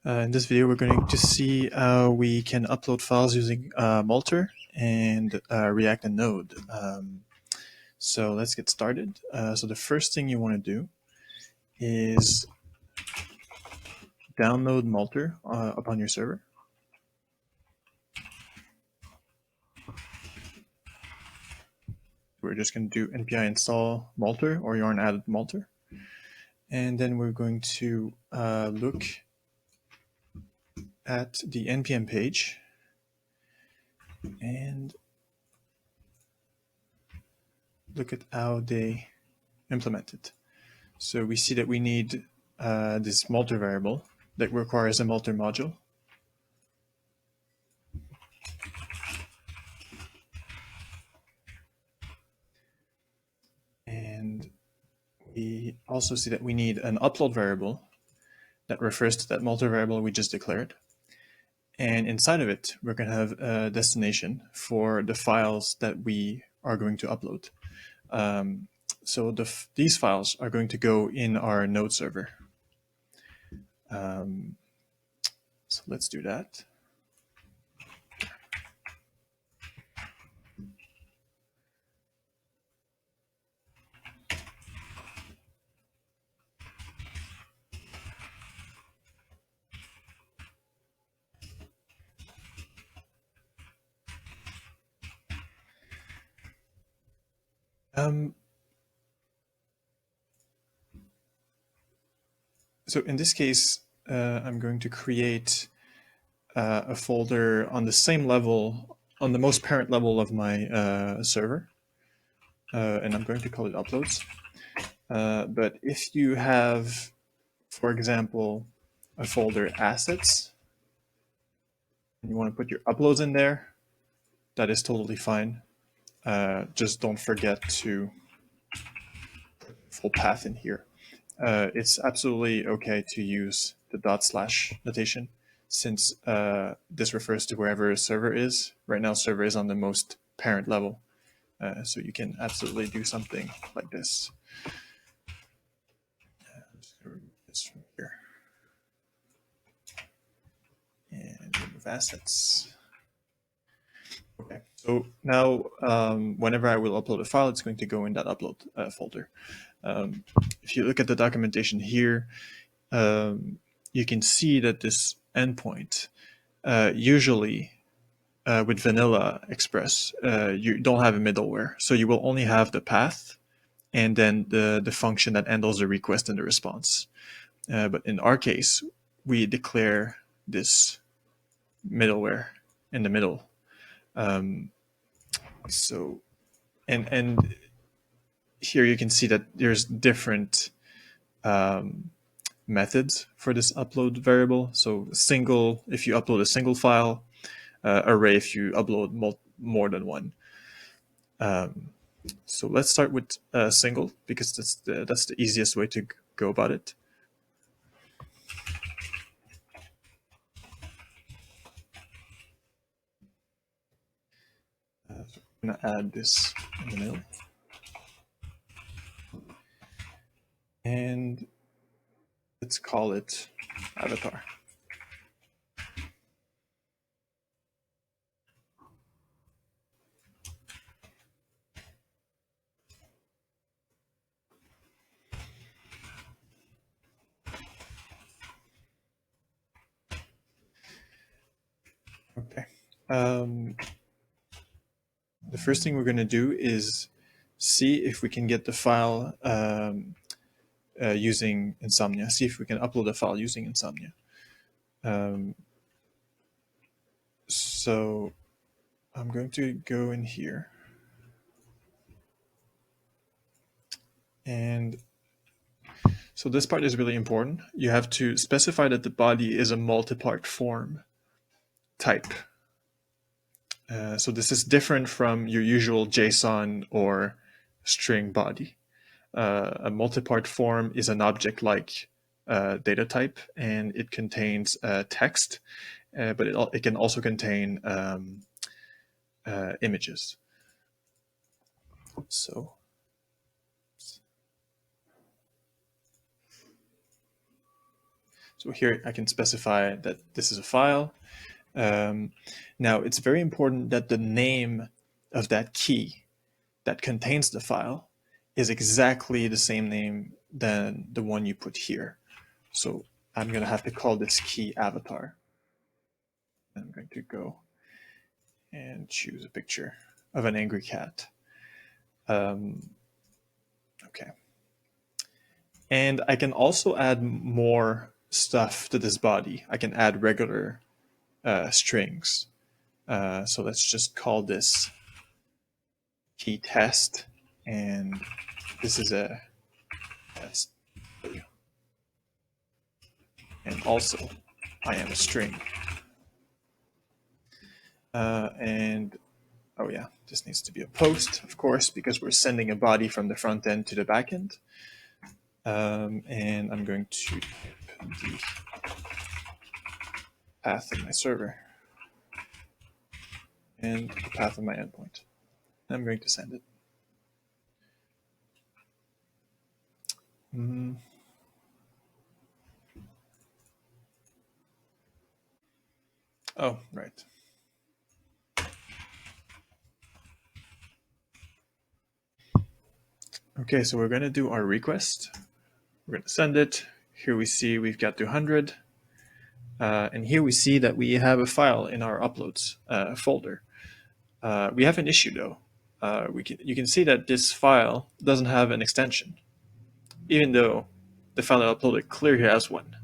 In this video, we're going to see how we can upload files using Multer and React and Node. So let's get started. So the first thing you want to do is download Multer upon your server. We're just going to do npm install Multer or yarn added Multer. And then we're going to look at the npm page and look at how they implement it. So we see that we need this Multer variable that requires a Multer module. And we also see that we need an upload variable that refers to that Multer variable we just declared. And inside of it, we're going to have a destination for the files that we are going to upload. So these files are going to go in our Node server. So let's do that. So in this case, I'm going to create a folder on the same level, on the most parent level of my server, and I'm going to call it uploads. But if you have, for example, a folder assets, and you want to put your uploads in there, that is totally fine. Just don't forget to put the full path in here. It's absolutely okay to use the / notation since this refers to wherever a server is. Right now, server is on the most parent level. So you can absolutely do something like this. Just remove this from here. And remove assets. Okay, so now whenever I will upload a file, it's going to go in that upload folder. If you look at the documentation here, you can see that this endpoint, usually with Vanilla Express, you don't have a middleware. So you will only have the path and then the function that handles the request and the response. But in our case, we declare this middleware in the middle. So, and here you can see that there's different methods for this upload variable. So single, if you upload a single file, array if you upload more than one. So let's start with single because that's the easiest way to go about it. So I'm going to add this in the middle. And let's call it avatar. Okay. The first thing we're going to do is see if we can get the file using Insomnia. See if we can upload a file using Insomnia. So I'm going to go in here. And so this part is really important. You have to specify that the body is a multi-part form type. So this is different from your usual JSON or string body. A multi-part form is an object-like data type, and it contains text, but it can also contain images. So So here I can specify that this is a file. Now it's very important that the name of that key that contains the file is exactly the same name than the one you put here. So I'm going to have to call this key avatar. I'm going to go and choose a picture of an angry cat. Okay. And I can also add more stuff to this body. I can add regular strings. So let's just call this key test, and this is a test. And also, I am a string. And oh yeah, this needs to be a post, of course, because we're sending a body from the front end to the back end. And I'm going to type the path of my server and the path of my endpoint. I'm going to send it. Oh, right. Okay, so we're going to do our request. We're going to send it. Here we see we've got 200. And here we see that we have a file in our uploads folder. We have an issue though. You can see that this file doesn't have an extension, even though the file I uploaded clearly has one.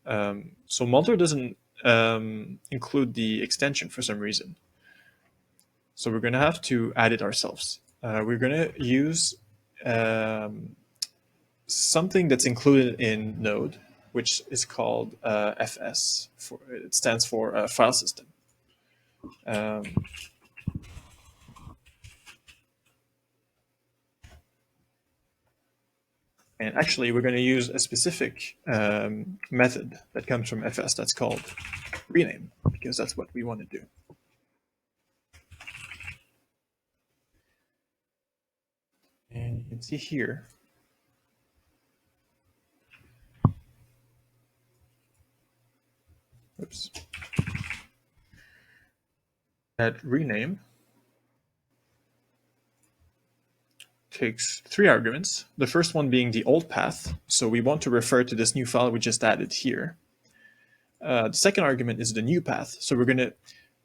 So Multer doesn't include the extension for some reason. So we're going to have to add it ourselves. We're going to use something that's included in Node, which is called FS. It stands for file system. And actually, we're going to use a specific method that comes from FS that's called rename, because that's what we want to do. And you can see here, oops, that rename takes 3 arguments. The first one being the old path. So we want to refer to this new file we just added here. The second argument is the new path. So we're going to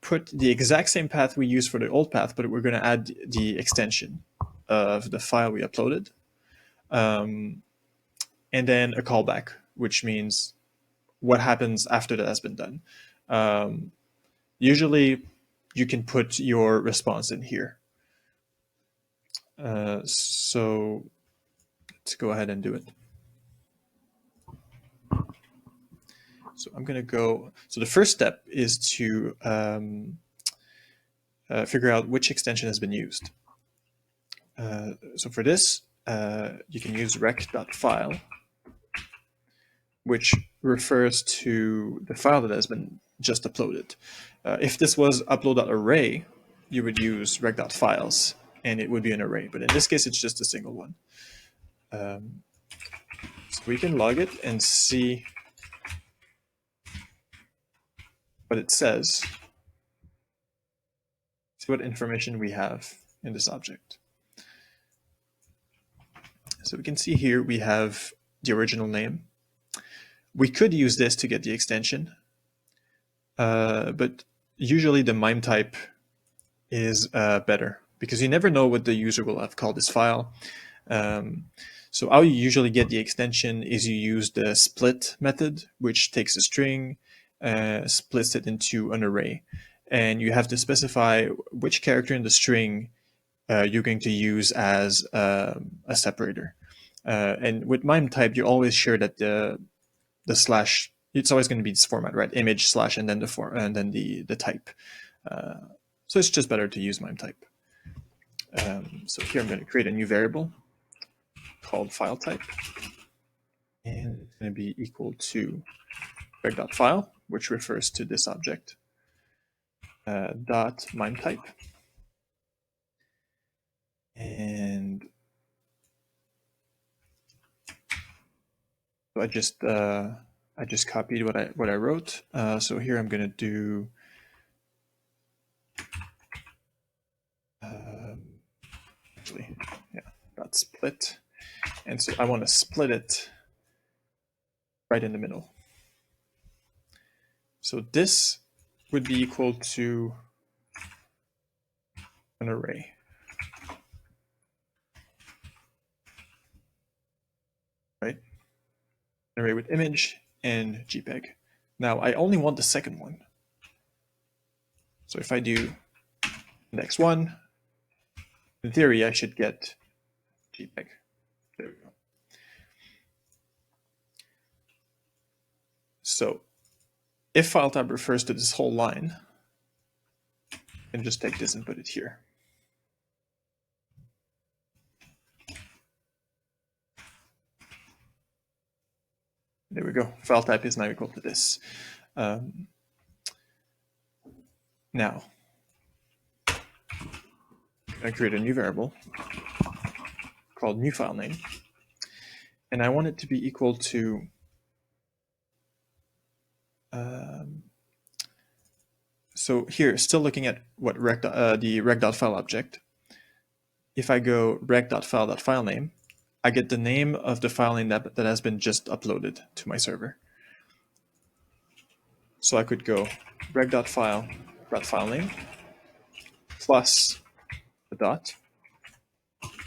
put the exact same path we used for the old path, but we're going to add the extension of the file we uploaded. And then a callback, which means what happens after that has been done. Usually you can put your response in here. So let's go ahead and do it. So I'm going to go. So the first step is to figure out which extension has been used. So for this, you can use rec.file, which refers to the file that has been just uploaded. If this was upload.array, you would use rec.files, and it would be an array. But in this case, it's just a single one. So we can log it and see what it says. See what information we have in this object. So we can see here we have the original name. We could use this to get the extension, but usually the MIME type is better because you never know what the user will have called this file. So how you usually get the extension is you use the split method, which takes a string, splits it into an array, and you have to specify which character in the string you're going to use as a separator. And with MIME type, you always share that the slash, it's always going to be this format, right? Image slash and then the type. So it's just better to use MIME type. So here I'm going to create a new variable called file type, and it's going to be equal to reg.file, which refers to this object, dot MIME type, and so I just I just copied what I wrote. So here I'm going to do actually, yeah, dot split, and so I want to split it right in the middle. So this would be equal to an array. Right? An array with image and JPEG. Now I only want the second one. So if I do index 1, in theory I should get JPEG. There we go. So if file type refers to this whole line, then just take this and put it here. There we go. File type is now equal to this. Now, I create a new variable called new file name, and I want it to be equal to so here, still looking at what the rec.file object. If I go rec.file.filename, I get the name of the file name that has been just uploaded to my server. So I could go rec.file.filename plus the dot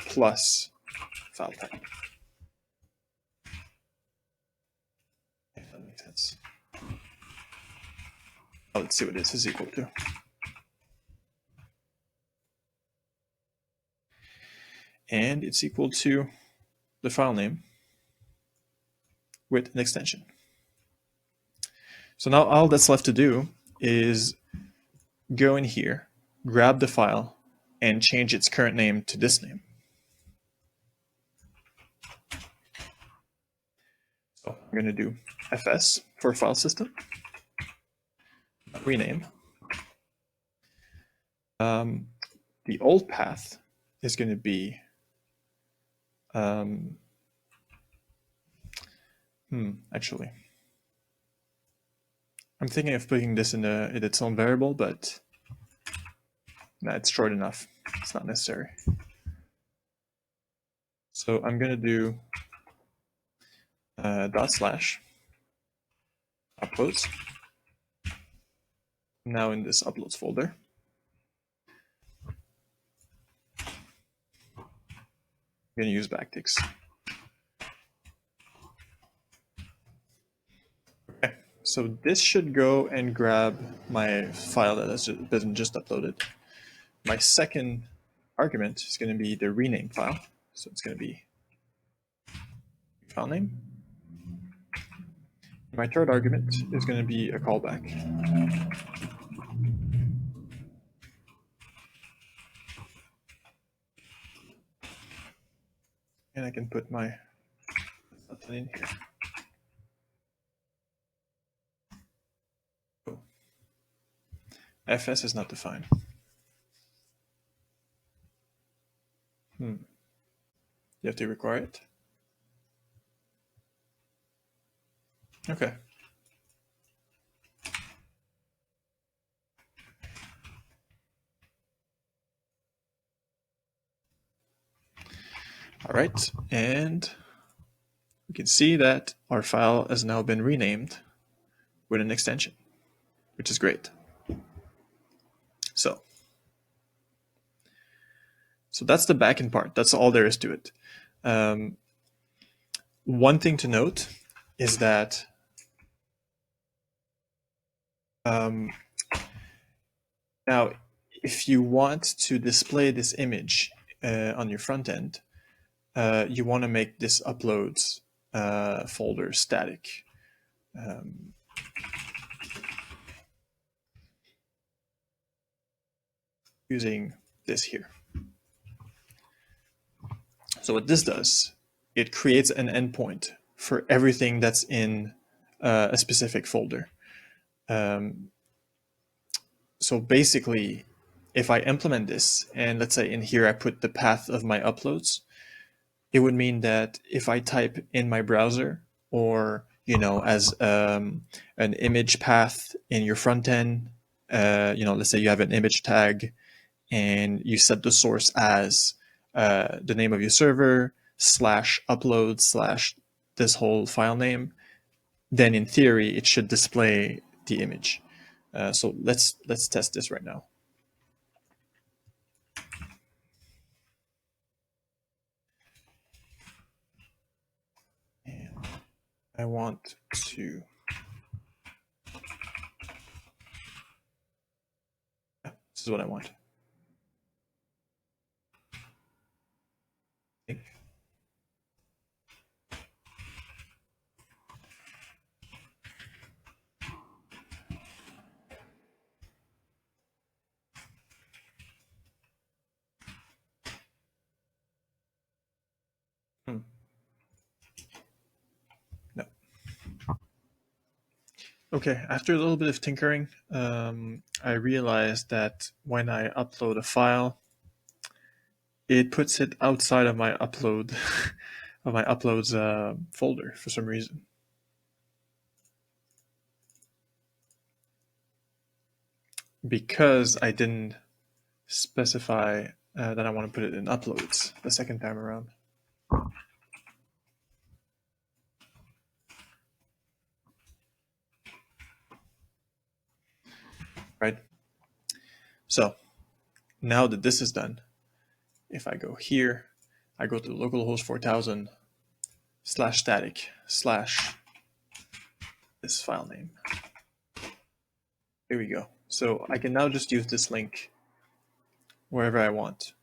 plus file type. If that makes sense. Oh, let's see what this is equal to. And it's equal to the file name with an extension. So now all that's left to do is go in here, grab the file, and change its current name to this name. So I'm going to do fs for file system, rename. The old path is going to be actually, I'm thinking of putting this in its own variable, but no, it's short enough. It's not necessary. So I'm going to do // uploads. Now in this uploads folder, I'm going to use backticks. Okay, so this should go and grab my file that has been just uploaded. My second argument is going to be the rename file. So it's going to be file name. My third argument is going to be a callback. And I can put my button in here. Cool. FS is not defined. You have to require it. Okay. All right, and we can see that our file has now been renamed with an extension, which is great. So that's the backend part. That's all there is to it. One thing to note is that now, if you want to display this image on your front end, you want to make this uploads folder static. Using this here. So what this does, it creates an endpoint for everything that's in a specific folder. So basically, if I implement this, and let's say in here I put the path of my uploads, it would mean that if I type in my browser or as an image path in your front end. Let's say you have an image tag and you set the source as the name of your server slash upload slash this whole file name, then in theory it should display the image. So let's test this right now. And I want to. This is what I want. Okay. No. Okay, after a little bit of tinkering, I realized that when I upload a file, it puts it outside of my upload of my uploads folder for some reason. Because I didn't specify that I want to put it in uploads the second time around. Right? So now that this is done, if I go here, I go to localhost 4000 /static/ this file name. Here we go. So I can now just use this link wherever I want.